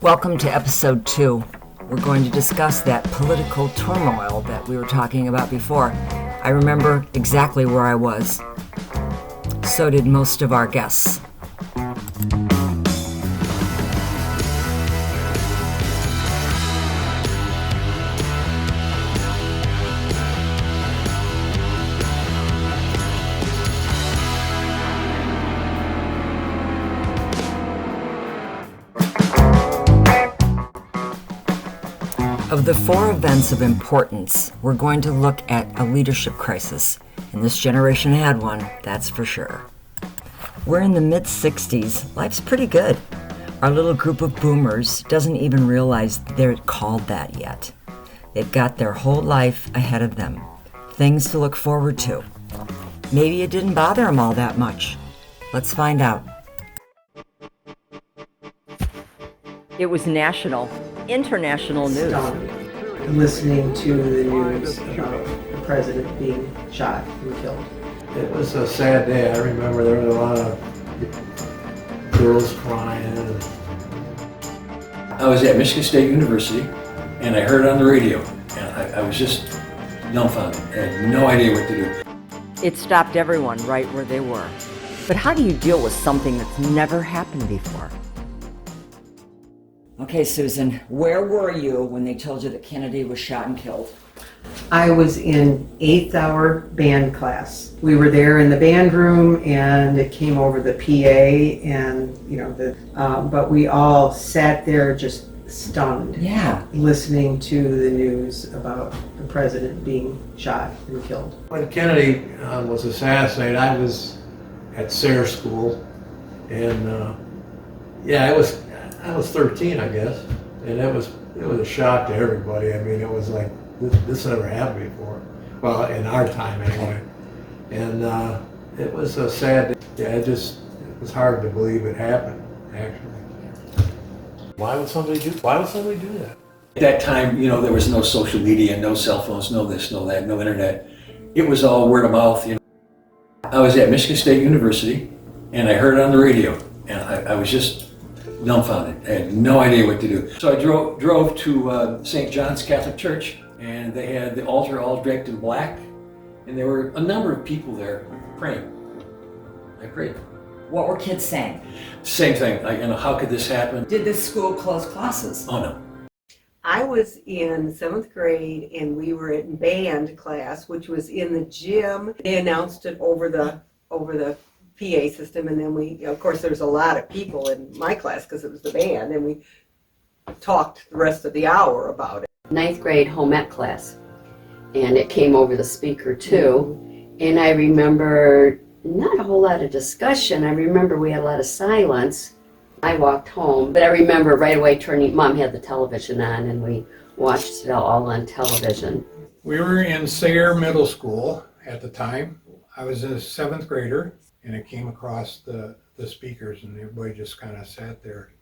Welcome to episode 2. We're going to discuss that political turmoil that we were talking about before. I remember exactly where I was. So did most of our guests. Of the 4 events of importance, we're going to look at a leadership crisis, and this generation had one, that's for sure. We're in the mid-60s, life's pretty good. Our little group of boomers doesn't even realize they're called that yet. They've got their whole life ahead of them, things to look forward to. Maybe it didn't bother them all that much. Let's find out. It was national, international news. Listening to the news about the president being shot and killed. It was a sad day. I remember there was a lot of girls crying. I was at Michigan State University and I heard it on the radio and I was just dumbfounded. I had no idea what to do. It stopped everyone right where they were. But how do you deal with something that's never happened before? Okay, Susan, where were you when they told you that Kennedy was shot and killed? I was in 8th hour band class. We were there in the band room and it came over the PA and, but we all sat there just stunned. Yeah. Listening to the news about the president being shot and killed. When Kennedy was assassinated, I was at Sayre School and I was 13, I guess, and it was a shock to everybody. I mean, it was like, this never happened before. Well, in our time anyway. And it was a sad day. Yeah, it was hard to believe it happened, actually. Why would somebody do that? At that time, there was no social media, no cell phones, no this, no that, no internet. It was all word of mouth. I was at Michigan State University and I heard it on the radio and I was just dumbfounded. I had no idea what to do. So I drove to St. John's Catholic Church, and they had the altar all draped in black, and there were a number of people there praying. I prayed. What were kids saying? Same thing. How could this happen? Did this school close classes? Oh no. I was in 7th grade and we were in band class, which was in the gym. They announced it over the PA system, and then of course there's a lot of people in my class because it was the band, and we talked the rest of the hour about it. 9th grade home ec class, and it came over the speaker too, and I remember not a whole lot of discussion. I remember we had a lot of silence. I walked home, but I remember right away Mom had the television on, and we watched it all on television. We were in Sayre Middle School at the time. I was a 7th grader. And it came across the speakers, and everybody just kind of sat there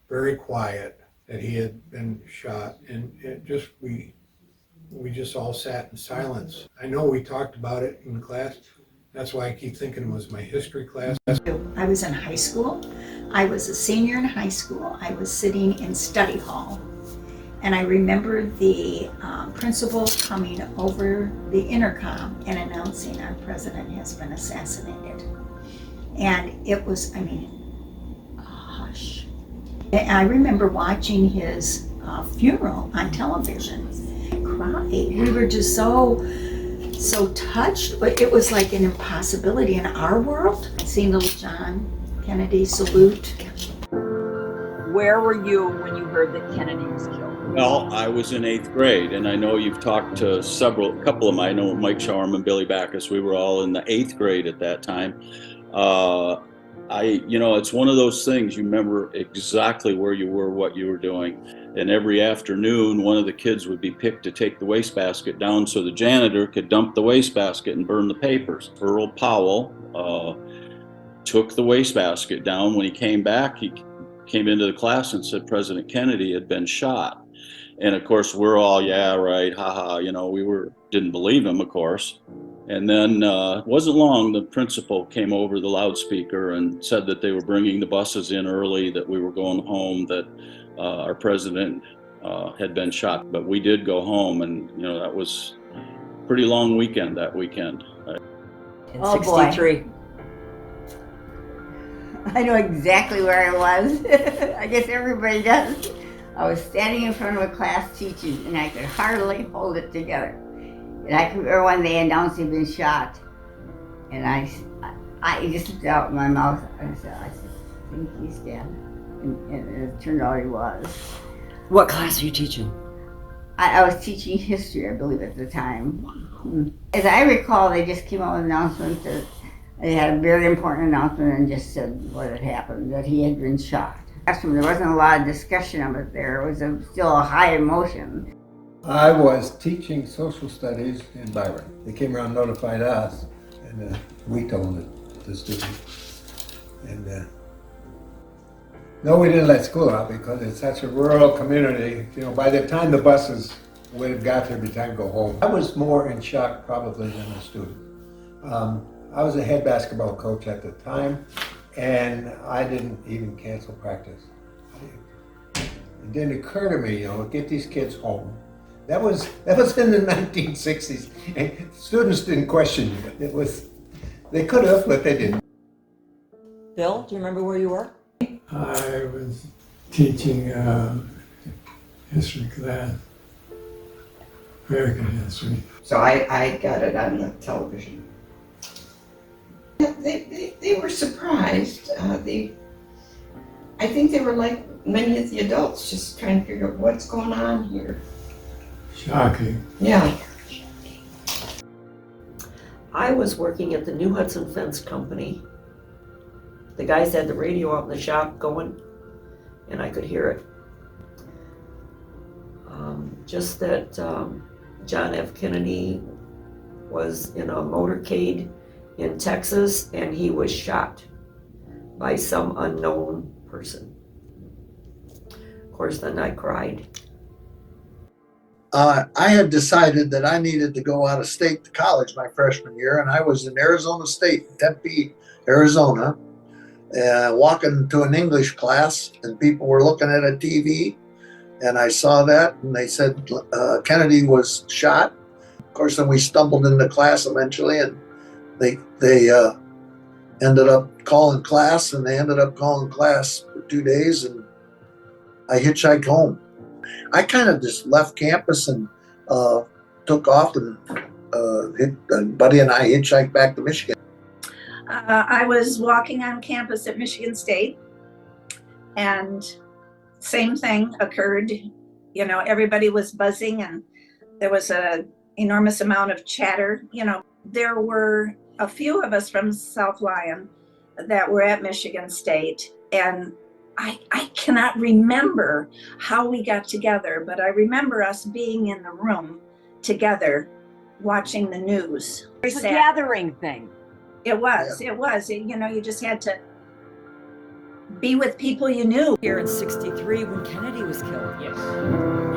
very quiet that he had been shot. And we just all sat in silence. I know we talked about it in class. That's why I keep thinking it was my history class. I was in high school. I was a senior in high school. I was sitting in study hall. And I remember the principal coming over the intercom and announcing our president has been assassinated. And it was, a hush. And I remember watching his funeral on television, cry. We were just so touched, but it was like an impossibility in our world. Seeing little John Kennedy salute. Where were you when you heard that Kennedy was killed? Well, I was in 8th grade, and I know you've talked to a couple of them. I know Mike Schauerman and Billy Backus. We were all in the 8th grade at that time. It's one of those things, you remember exactly where you were, what you were doing. And every afternoon, one of the kids would be picked to take the wastebasket down so the janitor could dump the wastebasket and burn the papers. Earl Powell took the wastebasket down. When he came back, he came into the class and said President Kennedy had been shot. And of course, we're all, yeah, right, haha, we didn't believe him, of course. And then it wasn't long, the principal came over the loudspeaker and said that they were bringing the buses in early, that we were going home, that our president had been shot. But we did go home, and that was a pretty long weekend that weekend. In Oh, boy. 63. I know exactly where I was. I guess everybody does. I was standing in front of a class teaching, and I could hardly hold it together. And I can remember when they announced he'd been shot, and I just looked out my mouth and I said, I think he's dead. And it turned out he was. What class are you teaching? I was teaching history, I believe, at the time. As I recall, they just came out with an announcement that they had a very important announcement and just said what had happened, that he had been shot. There wasn't a lot of discussion of it there. It was still a high emotion. I was teaching social studies in Byron. They came around and notified us, and we told the students. And no, we didn't let school out because it's such a rural community. By the time the buses would have got there, by the time to go home, I was more in shock probably than a student. I was a head basketball coach at the time, and I didn't even cancel practice. It didn't occur to me, get these kids home. That was in the 1960s. And students didn't question it. They could have, but they didn't. Bill, do you remember where you were? I was teaching history class, American history. So I got it on the television. They were surprised. I think they were like many of the adults, just trying to figure out what's going on here. Shocking. Yeah. I was working at the New Hudson Fence Company. The guys had the radio out in the shop going, and I could hear it. Just that John F. Kennedy was in a motorcade in Texas, and he was shot by some unknown person. Of course, then I cried. I had decided that I needed to go out of state to college my freshman year, and I was in Arizona State, Tempe, Arizona, walking to an English class, and people were looking at a TV, and I saw that, and they said Kennedy was shot. Of course, then we stumbled into class eventually, and they ended up calling class, and they ended up calling class for 2 days, and I hitchhiked home. I kind of just left campus and took off, and Buddy and I hitchhiked back to Michigan. I was walking on campus at Michigan State, and same thing occurred. Everybody was buzzing, and there was an enormous amount of chatter. There were a few of us from South Lyon that were at Michigan State, and I cannot remember how we got together, but I remember us being in the room together watching the news. It's a gathering thing. It was. You just had to be with people you knew. Here in 63 when Kennedy was killed. Yes,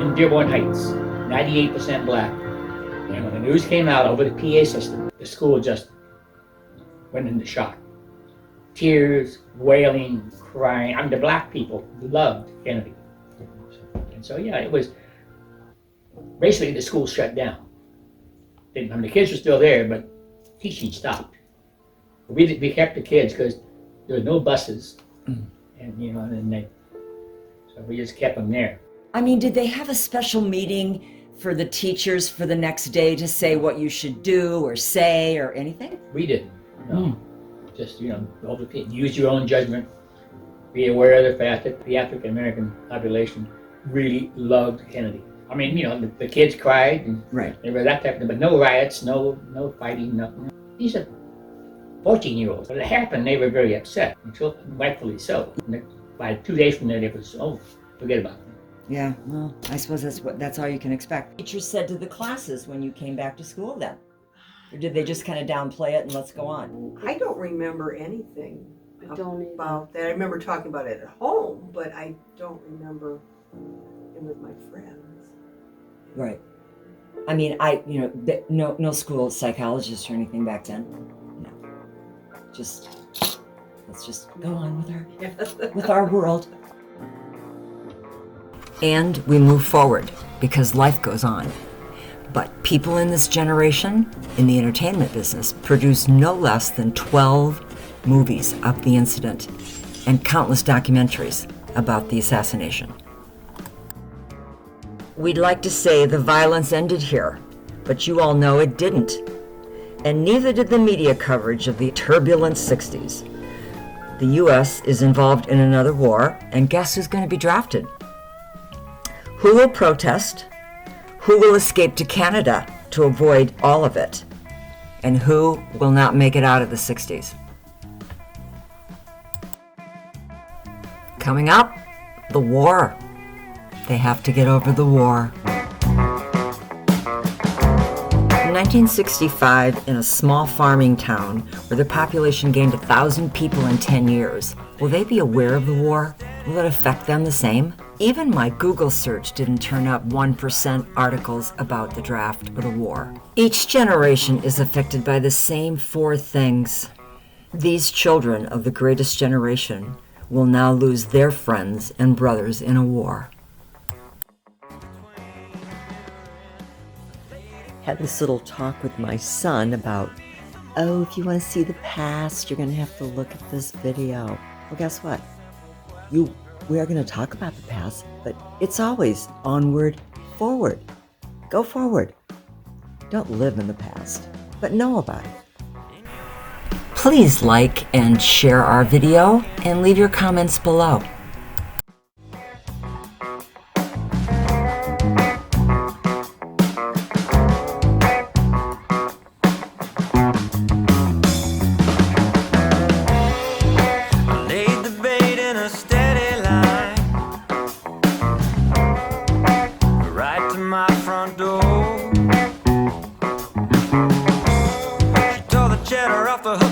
in Dearborn Heights, 98% black. And when the news came out over the PA system, the school just went into shock. Tears, wailing, crying. The black people loved Kennedy. And so, yeah, it was basically the school shut down. The kids were still there, but teaching stopped. We kept the kids because there were no buses. And so we just kept them there. I mean, did they have a special meeting for the teachers for the next day to say what you should do or say or anything? We didn't, no. Just, use your own judgment. Be aware of the fact that the African American population really loved Kennedy. I mean, the kids cried and right. They were that type of thing, but no riots, no fighting, nothing. These are 14-year-olds. When it happened, they were very upset, until rightfully so. And by 2 days from there, it was, forget about it. Yeah, well, I suppose that's all you can expect. Teachers said to the classes when you came back to school then? Or did they just kind of downplay it and let's go on? I don't remember anything about that. I remember talking about it at home, but I don't remember it with my friends. Right. I mean, no school psychologist or anything back then. No. Let's just go on with our world. And we move forward because life goes on. But people in this generation, in the entertainment business, produce no less than 12 movies of the incident and countless documentaries about the assassination. We'd like to say the violence ended here, but you all know it didn't. And neither did the media coverage of the turbulent 60s. The U.S. is involved in another war, and guess who's going to be drafted? Who will protest? Who will escape to Canada to avoid all of it? And who will not make it out of the 60s? Coming up, the war. They have to get over the war. In 1965, in a small farming town where the population gained 1,000 people in 10 years, will they be aware of the war? Will it affect them the same? Even my Google search didn't turn up 1% articles about the draft or the war. Each generation is affected by the same 4 things. These children of the greatest generation will now lose their friends and brothers in a war. Had this little talk with my son about, if you want to see the past, you're going to have to look at this video. Well, guess what? We are going to talk about the past, but it's always onward, forward. Go forward. Don't live in the past, but know about it. Please like and share our video and leave your comments below. Off the hook.